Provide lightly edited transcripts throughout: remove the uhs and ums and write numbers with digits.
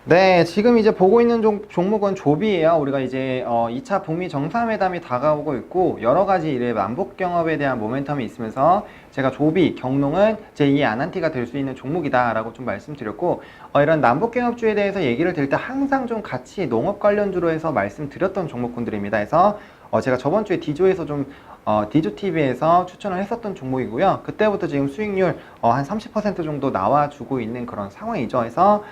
네, 지금 이제 보고 있는 종목은 조비예요. 우리가 이제 2차 북미 정상회담이 다가오고 있고 여러 가지 이래 남북 경협에 대한 모멘텀이 있으면서 제가 조비, 경농은 제2의 아난티가 될 수 있는 종목이다라고 좀 말씀드렸고 이런 남북 경협주에 대해서 얘기를 드릴 때 항상 좀 같이 농업 관련주로 해서 말씀드렸던 종목군들입니다. 해서 제가 저번 주에 D조에서 좀 디조TV에서 추천을 했었던 종목이고요. 그때부터 지금 수익률 한 30% 정도 나와주고 있는 그런 상황이죠. 해서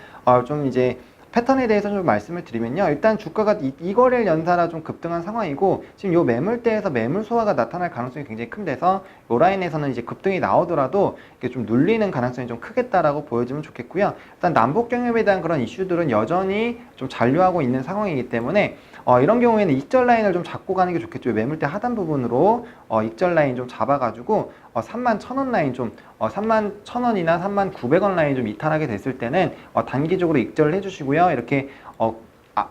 좀 이제 패턴에 대해서 좀 말씀을 드리면요. 일단 주가가 이 거래일 연달아 좀 급등한 상황이고 지금 요 매물대에서 매물 소화가 나타날 가능성이 굉장히 큰 데서 요 라인에서는 이제 급등이 나오더라도 이게 좀 눌리는 가능성이 좀 크겠다라고 보여지면 좋겠고요. 일단 남북 경협에 대한 그런 이슈들은 여전히 좀 잔류하고 있는 상황이기 때문에 이런 경우에는 익절 라인을 좀 잡고 가는 게 좋겠죠. 매물대 하단 부분으로 익절 라인 좀 잡아가지고 31,000원 라인 좀 31,000원이나 39,900원 라인 좀 이탈하게 됐을 때는 단기적으로 익절을 해주시고요. 이렇게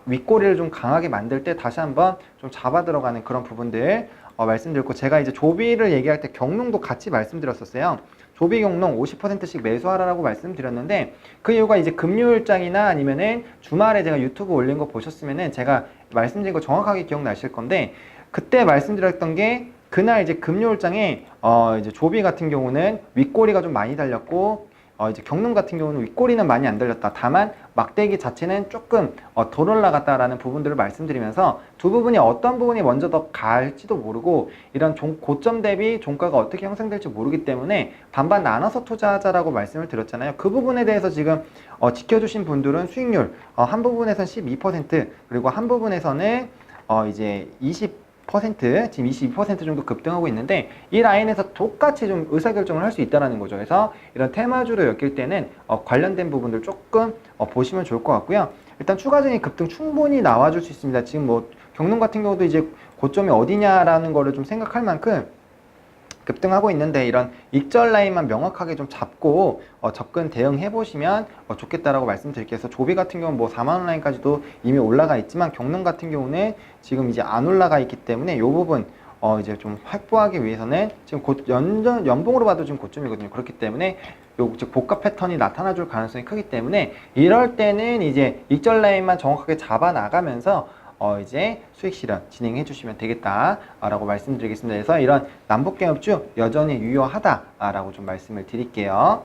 윗꼬리를 좀 강하게 만들 때 다시 한번 좀 잡아 들어가는 그런 부분들 말씀드렸고, 제가 이제 조비를 얘기할 때 경농도 같이 말씀드렸었어요. 조비 경농 50%씩 매수하라고 말씀드렸는데 그 이유가 이제 금요일장이나 아니면은 주말에 제가 유튜브 올린 거 보셨으면은 제가 말씀드린 거 정확하게 기억나실 건데, 그때 말씀드렸던 게 그날 이제 금요일장에 이제 조비 같은 경우는 윗꼬리가 좀 많이 달렸고 이제 경농 같은 경우는 윗꼬리는 많이 안 달렸다. 다만 막대기 자체는 조금 덜 올라갔다라는 부분들을 말씀드리면서 두 부분이 어떤 부분이 먼저 더 갈지도 모르고 이런 고점 대비 종가가 어떻게 형성될지 모르기 때문에 반반 나눠서 투자하자라고 말씀을 드렸잖아요. 그 부분에 대해서 지금 지켜주신 분들은 수익률 한 부분에서는 12% 그리고 한 부분에서는 이제 지금 22% 정도 급등하고 있는데 이 라인에서 똑같이 좀 의사결정을 할 수 있다는 거죠. 그래서 이런 테마주로 엮일 때는 관련된 부분들 조금 보시면 좋을 것 같고요. 일단 추가적인 급등 충분히 나와줄 수 있습니다. 지금 뭐 경농 같은 경우도 이제 고점이 어디냐라는 거를 좀 생각할 만큼 급등하고 있는데 이런 익절 라인만 명확하게 좀 잡고 접근 대응해 보시면 좋겠다라고 말씀드릴게요. 그래서 조비 같은 경우는 뭐 4만원 라인까지도 이미 올라가 있지만 경농 같은 경우는 지금 이제 안 올라가 있기 때문에 이 부분 이제 좀 확보하기 위해서는 지금 연봉으로 봐도 지금 고점이거든요. 그렇기 때문에 즉 복합 패턴이 나타나줄 가능성이 크기 때문에 이럴 때는 이제 익절 라인만 정확하게 잡아 나가면서 이제 수익 실현 진행해 주시면 되겠다라고 말씀드리겠습니다. 그래서 이런 남북경협주 여전히 유효하다라고 좀 말씀을 드릴게요.